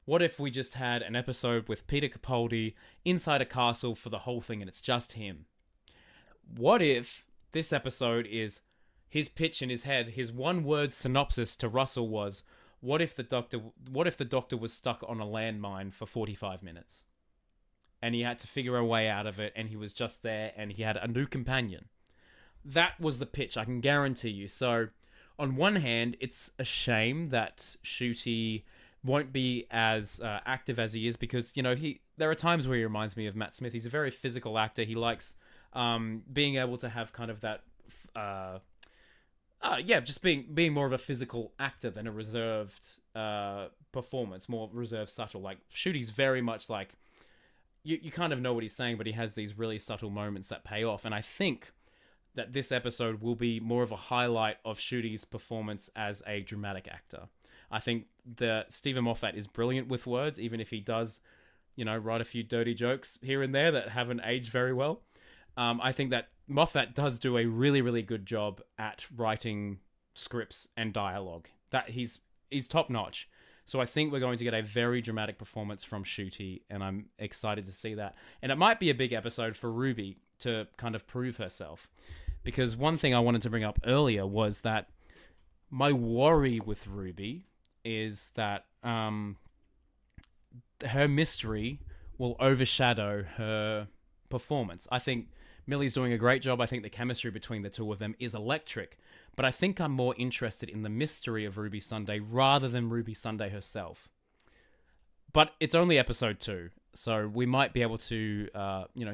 A: What if we just had an episode with Peter Capaldi inside a castle for the whole thing and it's just him? What if this episode is his pitch in his head, his one-word synopsis to Russell was, what if the Doctor was stuck on a landmine for 45 minutes? And he had to figure a way out of it, and he was just there, and he had a new companion. That was the pitch, I can guarantee you. So, on one hand, it's a shame that Shooty won't be as active as he is, because, you know, there are times where he reminds me of Matt Smith. He's a very physical actor. He likes being able to have kind of that... just being more of a physical actor than a reserved performance, more reserved, subtle. Like, Shooty's very much like... You kind of know what he's saying, but he has these really subtle moments that pay off. And I think that this episode will be more of a highlight of Shooty's performance as a dramatic actor. I think that Stephen Moffat is brilliant with words, even if he does, you know, write a few dirty jokes here and there that haven't aged very well. I think that Moffat does do a really, really good job at writing scripts and dialogue. That he's top notch. So I think we're going to get a very dramatic performance from Shooty, and I'm excited to see that. And it might be a big episode for Ruby to kind of prove herself. Because one thing I wanted to bring up earlier was that my worry with Ruby is that her mystery will overshadow her performance. I think Millie's doing a great job. I think the chemistry between the two of them is electric. But I think I'm more interested in the mystery of Ruby Sunday rather than Ruby Sunday herself. But it's only episode 2, so we might be able to,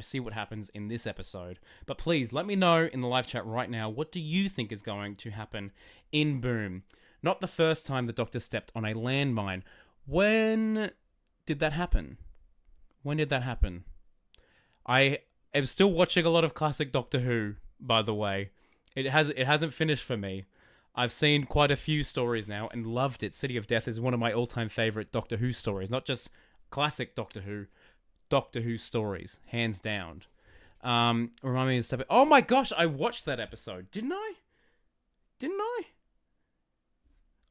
A: see what happens in this episode. But please, let me know in the live chat right now, what do you think is going to happen in Boom? Not the first time the Doctor stepped on a landmine. When did that happen? When did that happen? I am still watching a lot of classic Doctor Who, by the way. It hasn't finished for me. I've seen quite a few stories now and loved it. City of Death is one of my all-time favorite Doctor Who stories. Not just classic Doctor Who stories, hands down. Remind me of stuff. Oh my gosh, I watched that episode. Didn't I?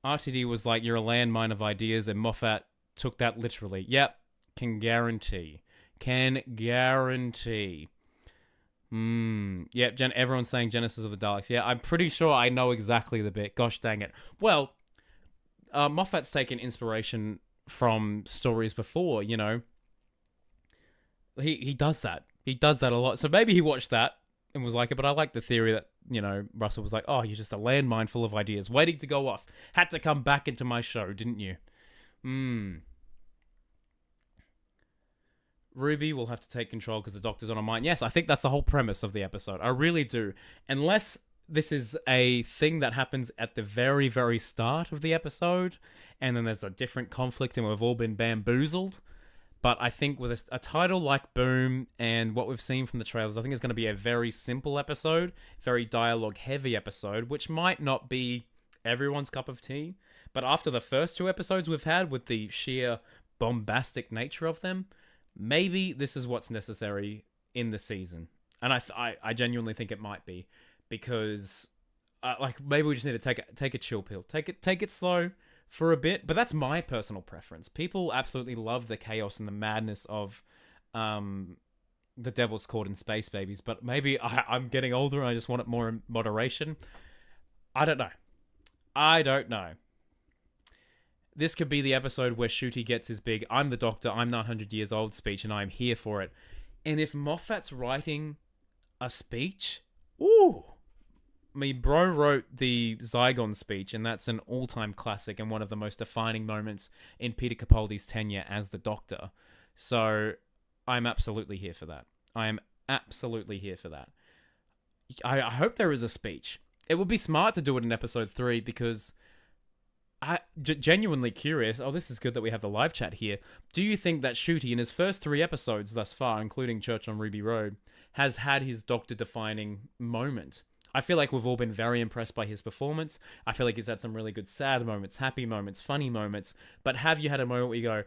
A: RTD was like, you're a landmine of ideas, and Moffat took that literally. Yep, can guarantee. Yep, everyone's saying Genesis of the Daleks. Yeah, I'm pretty sure I know exactly the bit. Gosh dang it. Well, Moffat's taken inspiration from stories before, you know. He does that. He does that a lot. So maybe he watched that and was like it, but I like the theory that, you know, Russell was like, oh, you're just a landmine full of ideas waiting to go off. Had to come back into my show, didn't you? Ruby will have to take control because the Doctor's on her mind. Yes, I think that's the whole premise of the episode. I really do. Unless this is a thing that happens at the very, very start of the episode, and then there's a different conflict and we've all been bamboozled. But I think with a title like Boom and what we've seen from the trailers, I think it's going to be a very simple episode, very dialogue-heavy episode, which might not be everyone's cup of tea. But after the first 2 episodes we've had with the sheer bombastic nature of them, maybe this is what's necessary in the season. And I genuinely think it might be, because maybe we just need to take a chill pill. Take it slow for a bit, but that's my personal preference. People absolutely love the chaos and the madness of the Devil's Chord and Space Babies, but maybe I'm getting older and I just want it more in moderation. I don't know. This could be the episode where Shooty gets his big, I'm the Doctor, I'm 900 years old speech, and I'm here for it. And if Moffat's writing a speech, ooh. I mean, bro wrote the Zygon speech, and that's an all-time classic and one of the most defining moments in Peter Capaldi's tenure as the Doctor. So, I'm absolutely here for that. I hope there is a speech. It would be smart to do it in episode 3 because genuinely curious. Oh, this is good that we have the live chat here. Do you think that Shooty, in his first 3 episodes thus far, including Church on Ruby Road, has had his Doctor-defining moment? I feel like we've all been very impressed by his performance. I feel like he's had some really good sad moments, happy moments, funny moments. But have you had a moment where you go,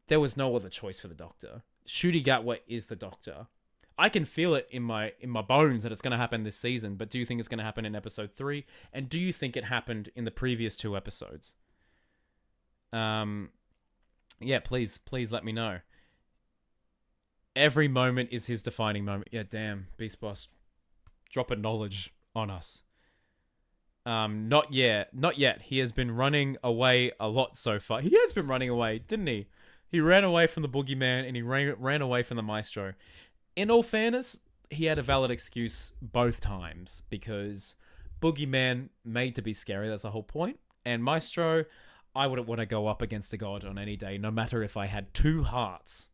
A: there was no other choice for the Doctor? Shooty Gatwa is the Doctor. I can feel it in my bones that it's going to happen this season, but do you think it's going to happen in episode 3? And do you think it happened in the previous 2 episodes? Yeah, please let me know. Every moment is his defining moment. Yeah, damn, Beast Boss, dropping knowledge on us. Not yet. He has been running away a lot so far. He has been running away, didn't he? He ran away from the boogeyman and he ran away from the maestro. In all fairness, he had a valid excuse both times because boogeyman made to be scary. That's the whole point. And maestro, I wouldn't want to go up against a god on any day, no matter if I had 2 hearts.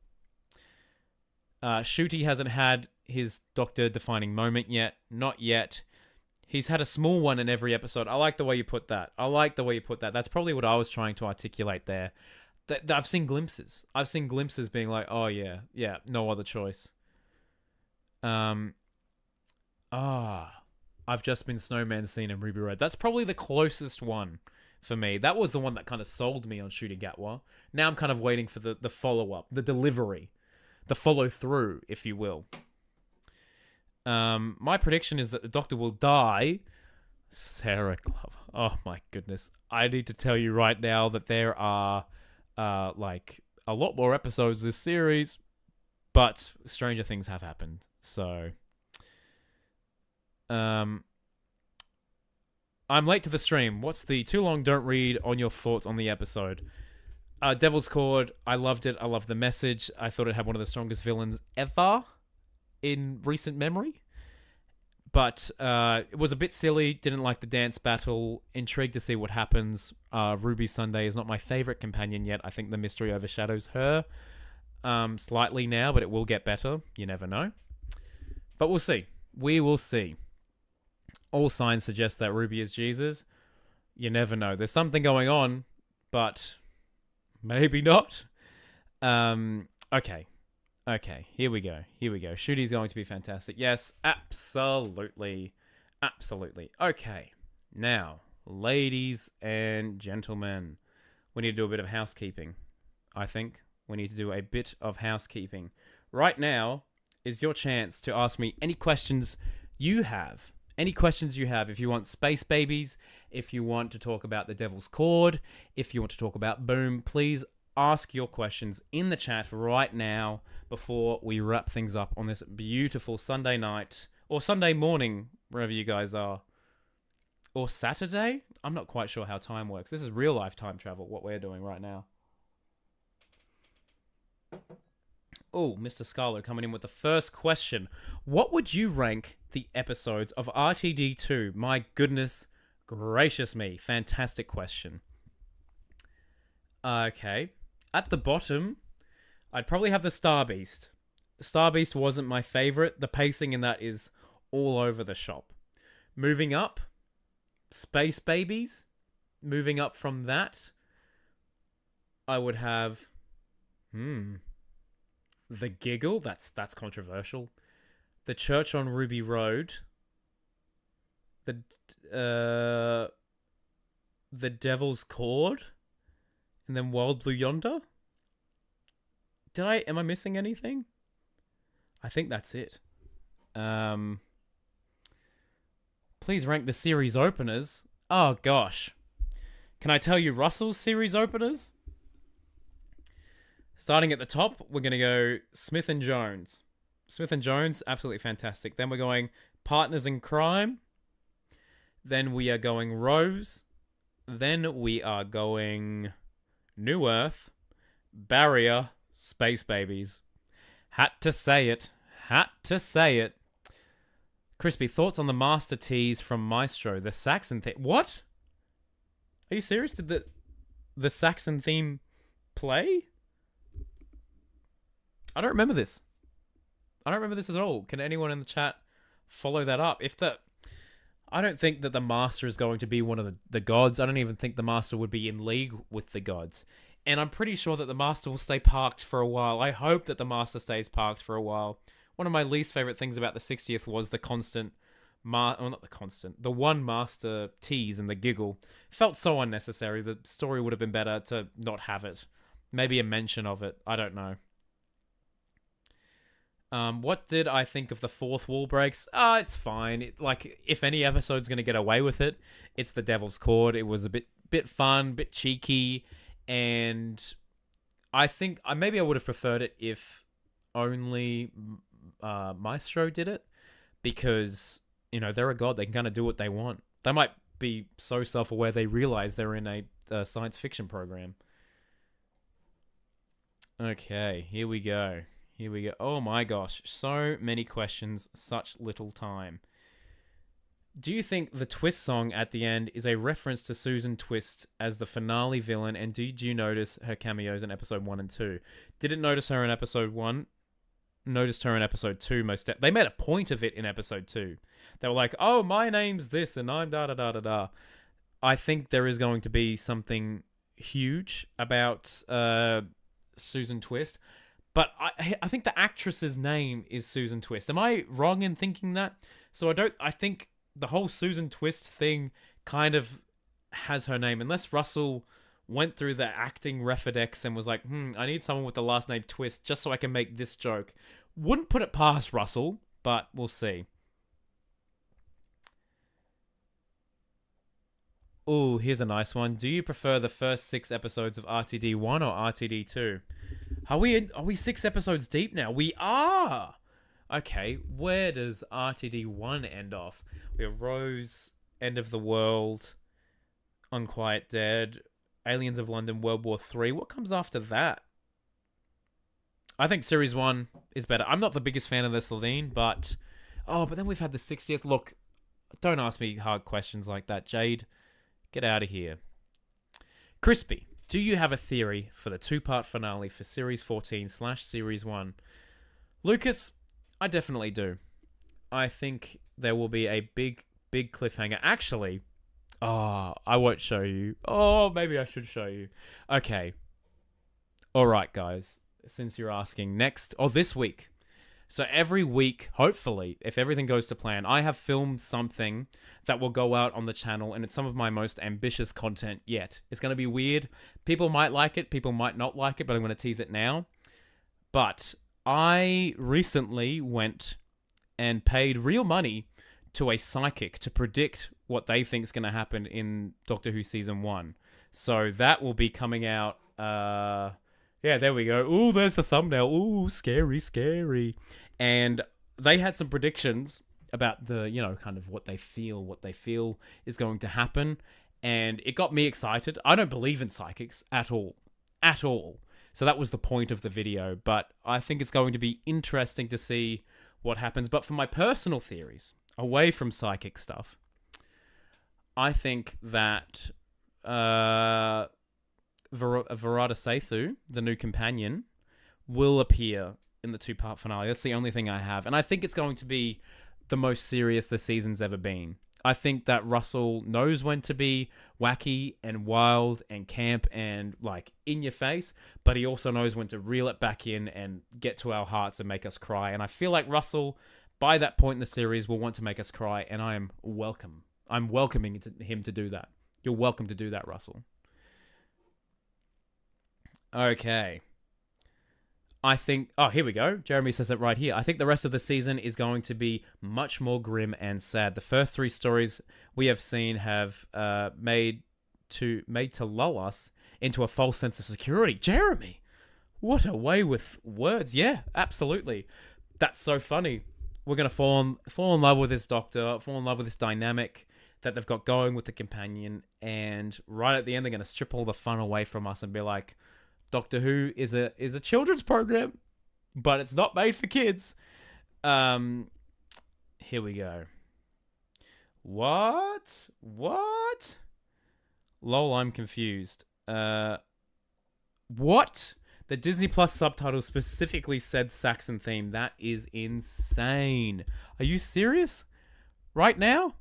A: Shooty hasn't had his Doctor-defining moment yet. Not yet. He's had a small one in every episode. I like the way you put that. That's probably what I was trying to articulate there. I've seen glimpses. Being like, oh yeah, no other choice. I've just been Snowman Scene in Ruby Road. That's probably the closest one for me. That was the one that kind of sold me on Shooty Gatwa. Now I'm kind of waiting for the follow-up, the delivery, the follow-through, if you will. My prediction is that the Doctor will die. Sarah Glover. Oh my goodness. I need to tell you right now that there are like a lot more episodes this series, but stranger things have happened. So I'm late to the stream. What's the too long don't read on your thoughts on the episode? Devil's Chord, I loved it. I loved the message. I thought it had one of the strongest villains ever in recent memory. But it was a bit silly. Didn't like the dance battle. Intrigued to see what happens. Ruby Sunday is not my favorite companion yet. I think the mystery overshadows her slightly now, but it will get better. You never know. But we'll see. We will see. All signs suggest that Ruby is Jesus. You never know. There's something going on, but maybe not. Okay. Here we go. Shooty's going to be fantastic. Yes, absolutely. Okay. Now, ladies and gentlemen, we need to do a bit of housekeeping. I think we need to do a bit of housekeeping. Right now is your chance to ask me any questions you have. If you want space babies, if you want to talk about the Devil's Chord, if you want to talk about Boom, please ask your questions in the chat right now before we wrap things up on this beautiful Sunday night or Sunday morning, wherever you guys are. Or Saturday? I'm not quite sure how time works. This is real life time travel, what we're doing right now. Oh, Mr. Scarlo coming in with the first question. What would you rank the episodes of RTD2? My goodness gracious me. Fantastic question. Okay. At the bottom, I'd probably have the Star Beast. Star Beast wasn't my favorite. The pacing in that is all over the shop. Moving up, Space Babies. Moving up from that, I would have... The Giggle, that's controversial. The Church on Ruby Road. The Devil's Chord. And then Wild Blue Yonder. Am I missing anything? I think that's it. Please rank the series openers. Oh gosh. Can I tell you Russell's series openers? Starting at the top, we're going to go Smith and Jones. Smith and Jones, absolutely fantastic. Then we're going Partners in Crime. Then we are going Rose. Then we are going New Earth, Barrier, Space Babies. Had to say it. Crispy, thoughts on the Master Tease from Maestro, the Saxon theme. What? Are you serious? Did the Saxon theme play? I don't remember this. I don't remember this at all. Can anyone in the chat follow that up? I don't think that the Master is going to be one of the gods. I don't even think the Master would be in league with the gods. And I'm pretty sure that the Master will stay parked for a while. I hope that the Master stays parked for a while. One of my least favorite things about the 60th was the constant, the one Master tease and the giggle. Felt so unnecessary. The story would have been better to not have it. Maybe a mention of it. I don't know. What did I think of the fourth wall breaks? It's fine. If any episode's going to get away with it, it's the Devil's Chord. It was a bit fun, bit cheeky, and I think maybe I would have preferred it if only Maestro did it, because, they're a god. They can kind of do what they want. They might be so self-aware they realize they're in a science fiction program. Okay, here we go. Oh my gosh, so many questions, such little time. Do you think the Twist song at the end is a reference to Susan Twist as the finale villain, and did you notice her cameos in episode 1 and 2? Didn't notice her in episode 1, noticed her in episode 2 they made a point of it in episode 2. They were like, oh, my name's this, and I'm da-da-da-da-da. I think there is going to be something huge about Susan Twist. But I think the actress's name is Susan Twist. Am I wrong in thinking that? So I think the whole Susan Twist thing kind of has her name. Unless Russell went through the acting Refidex and was like, I need someone with the last name Twist just so I can make this joke. Wouldn't put it past Russell, but we'll see. Oh, here's a nice one. Do you prefer the first 6 episodes of RTD 1 or RTD 2? Are we 6 episodes deep now? We are! Okay, where does RTD 1 end off? We have Rose, End of the World, Unquiet Dead, Aliens of London, World War 3. What comes after that? I think Series 1 is better. I'm not the biggest fan of the Celine, but then we've had the 60th. Look, don't ask me hard questions like that, Jade. Get out of here. Crispy, do you have a theory for the 2-part finale for Series 14/Series 1? Lucas, I definitely do. I think there will be a big cliffhanger. Actually, I won't show you. Maybe I should show you. Okay. All right, guys. Since you're asking, this week. So every week, hopefully, if everything goes to plan, I have filmed something that will go out on the channel, and it's some of my most ambitious content yet. It's going to be weird. People might like it, people might not like it, but I'm going to tease it now. But I recently went and paid real money to a psychic to predict what they think is going to happen in Doctor Who Season 1. So that will be coming out... Yeah, there we go. Ooh, there's the thumbnail. Ooh, scary, scary. And they had some predictions about the, kind of what they feel is going to happen. And it got me excited. I don't believe in psychics at all. At all. So that was the point of the video. But I think it's going to be interesting to see what happens. But for my personal theories, away from psychic stuff, I think that... Varada Sethu, the new companion, will appear in the 2-part finale. That's the only thing I have. And I think it's going to be the most serious the season's ever been. I think that Russell knows when to be wacky and wild and camp and, in your face, but he also knows when to reel it back in and get to our hearts and make us cry. And I feel like Russell, by that point in the series, will want to make us cry, and I'm welcoming him to do that. You're welcome to do that, Russell. Okay. I think... here we go. Jeremy says it right here. I think the rest of the season is going to be much more grim and sad. The first 3 stories we have seen have made to lull us into a false sense of security. Jeremy! What a way with words. Yeah, absolutely. That's so funny. We're going to fall in love with this Doctor, fall in love with this dynamic that they've got going with the companion, and right at the end they're going to strip all the fun away from us and be like... Doctor Who is a children's program, but it's not made for kids. Here we go. What? Lol, I'm confused. What? The Disney Plus subtitle specifically said Saxon theme. That is insane. Are you serious? Right now?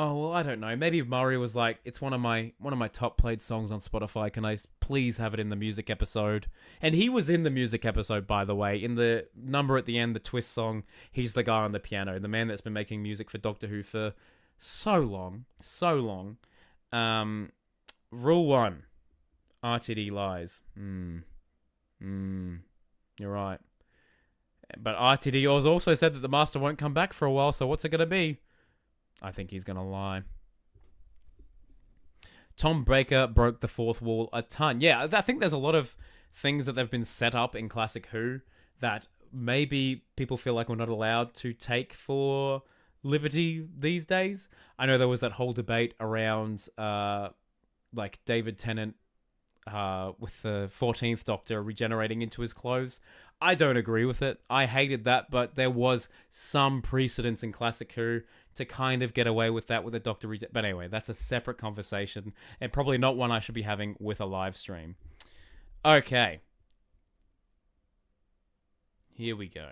A: Oh well, I don't know. Maybe Murray was like, it's one of my top played songs on Spotify. Can I please have it in the music episode? And he was in the music episode, by the way. In the number at the end, the twist song, he's the guy on the piano, the man that's been making music for Doctor Who for so long, so long. Rule 1: RTD lies. You're right. But RTD also said that the Master won't come back for a while. So what's it gonna be? I think he's going to lie. Tom Baker broke the fourth wall a ton. Yeah, I think there's a lot of things that have been set up in Classic Who that maybe people feel like we're not allowed to take for liberty these days. I know there was that whole debate around like David Tennant with the 14th Doctor regenerating into his clothes. I don't agree with it. I hated that, but there was some precedence in Classic Who to kind of get away with that with the Doctor. But anyway, that's a separate conversation and probably not one I should be having with a live stream. Okay. Here we go.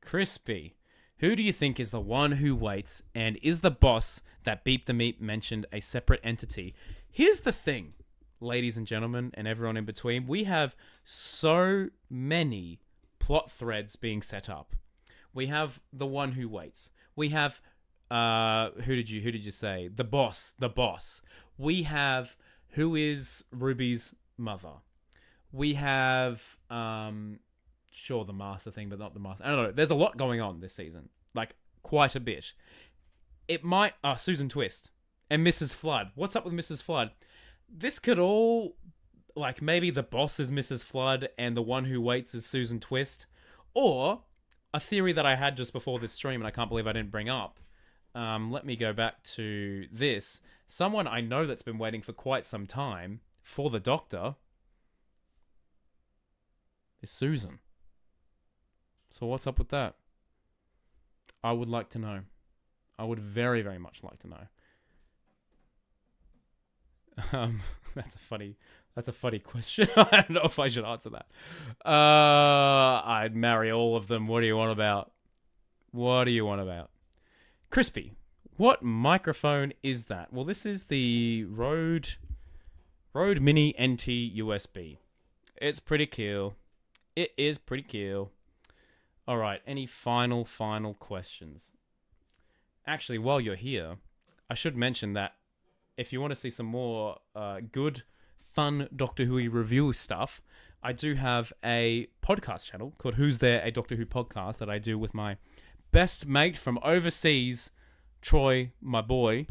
A: Crispy. Who do you think is the one who waits, and is the boss that Beep the Meat mentioned a separate entity? Here's the thing, ladies and gentlemen, and everyone in between. We have so many plot threads being set up. We have the one who waits. We have who did you say? The boss. We have who is Ruby's mother. We have sure, the master thing, but not the master. I don't know. There's a lot going on this season. Like, quite a bit. It might Susan Twist and Mrs. Flood. What's up with Mrs. Flood? This could all, like, maybe the boss is Mrs. Flood and the one who waits is Susan Twist. Or a theory that I had just before this stream, and I can't believe I didn't bring up. Let me go back to this. Someone I know that's been waiting for quite some time for the Doctor is Susan. So what's up with that? I would like to know. I would very, very much like to know. That's a funny question. I don't know if I should answer that. I'd marry all of them. What do you want about? Crispy, what microphone is that? Well, this is the Rode Mini NT USB. It's pretty cool. It is pretty cool. All right, any final questions? Actually, while you're here, I should mention that if you want to see some more good, fun Doctor Who review stuff, I do have a podcast channel called Who's There, a Doctor Who podcast that I do with my best mate from overseas, Troy, my boy,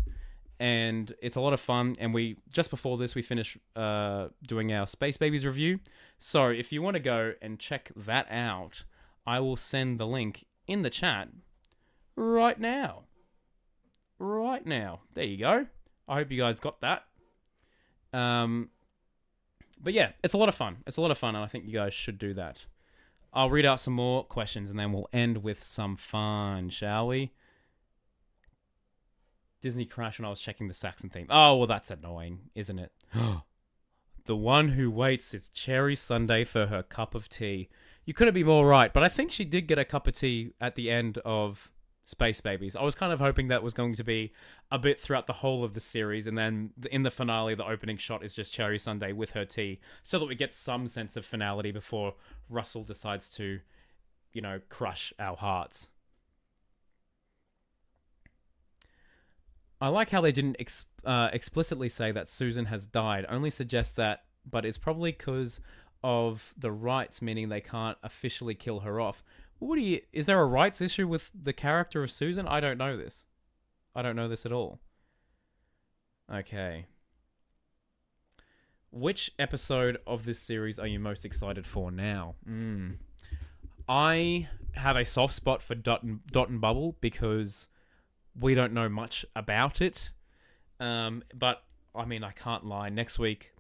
A: and it's a lot of fun. And we just before this we finished doing our Space Babies review. So if you want to go and check that out, I will send the link in the chat right now. There you go. I hope you guys got that. But yeah, it's a lot of fun. And I think you guys should do that. I'll read out some more questions and then we'll end with some fun, shall we? Disney crashed when I was checking the Saxon theme. Oh, well, that's annoying, isn't it? The one who waits is Cherry Sunday for her cup of tea. You couldn't be more right, but I think she did get a cup of tea at the end of Space Babies. I was kind of hoping that was going to be a bit throughout the whole of the series, and then in the finale, the opening shot is just Cherry Sunday with her tea, so that we get some sense of finality before Russell decides to, crush our hearts. I like how they didn't explicitly say that Susan has died, only suggest that, but it's probably because of the rights, meaning they can't officially kill her off. Is there a rights issue with the character of Susan? I don't know this. I don't know this at all. Okay. Which episode of this series are you most excited for now? I have a soft spot for Dot and Bubble because we don't know much about it. But, I mean, I can't lie. Next week,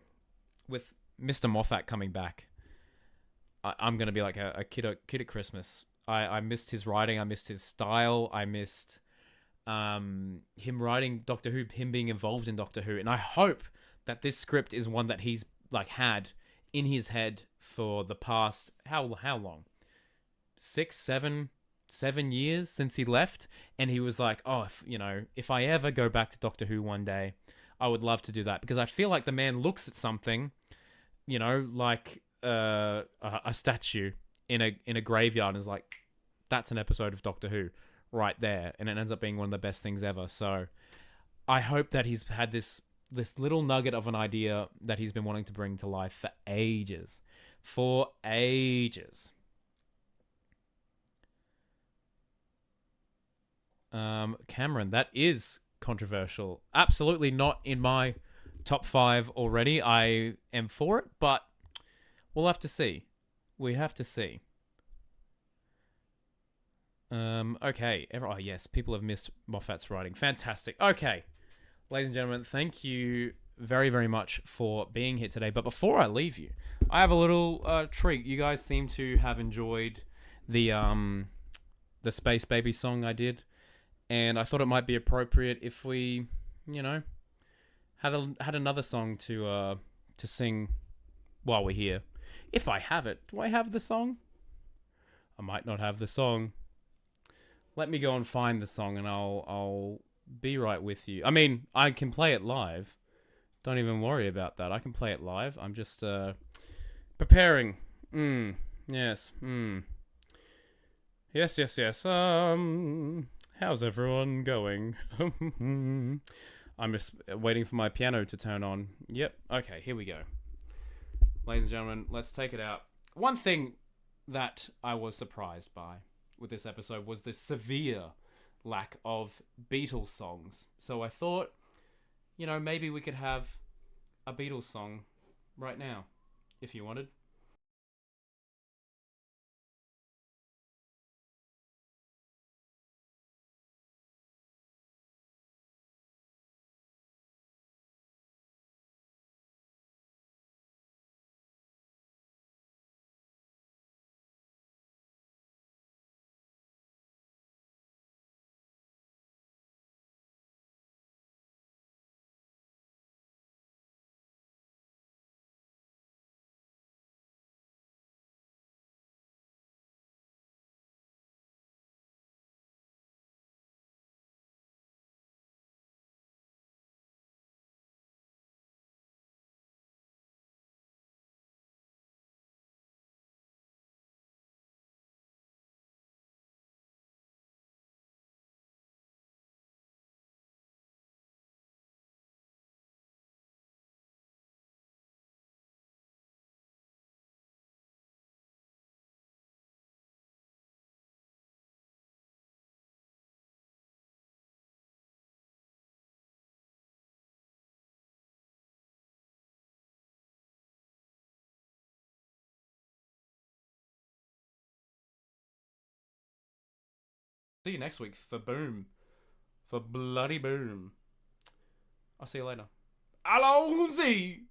A: with Mr. Moffat coming back, I'm going to be like a kid at Christmas. I missed his writing. I missed his style. I missed him writing Doctor Who, him being involved in Doctor Who. And I hope that this script is one that he's had in his head for the past, how long? 6, 7, 7 years since he left, and he was like, "Oh, if I ever go back to Doctor Who one day, I would love to do that because I feel like the man looks at something, like a statue in a graveyard, and is like, that's an episode of Doctor Who right there, and it ends up being one of the best things ever." So I hope that he's had this little nugget of an idea that he's been wanting to bring to life for ages, for ages. Cameron, that is controversial. Absolutely not in my top 5 already. I am for it, but we'll have to see. We have to see. Okay. Oh, yes. People have missed Moffat's writing. Fantastic. Okay. Ladies and gentlemen, thank you very, very much for being here today. But before I leave you, I have a little treat. You guys seem to have enjoyed the Space Baby song I did, and I thought it might be appropriate if we, had another song to sing while we're here. If I have it, do I have the song? I might not have the song. Let me go and find the song, and I'll be right with you. I mean, I can play it live. Don't even worry about that. I can play it live. I'm just preparing. Yes. Yes. How's everyone going? I'm just waiting for my piano to turn on. Yep. Okay, here we go. Ladies and gentlemen, let's take it out. One thing that I was surprised by with this episode was the severe lack of Beatles songs. So I thought, maybe we could have a Beatles song right now, if you wanted. See you next week for Boom. For bloody Boom. I'll see you later. Alonzi!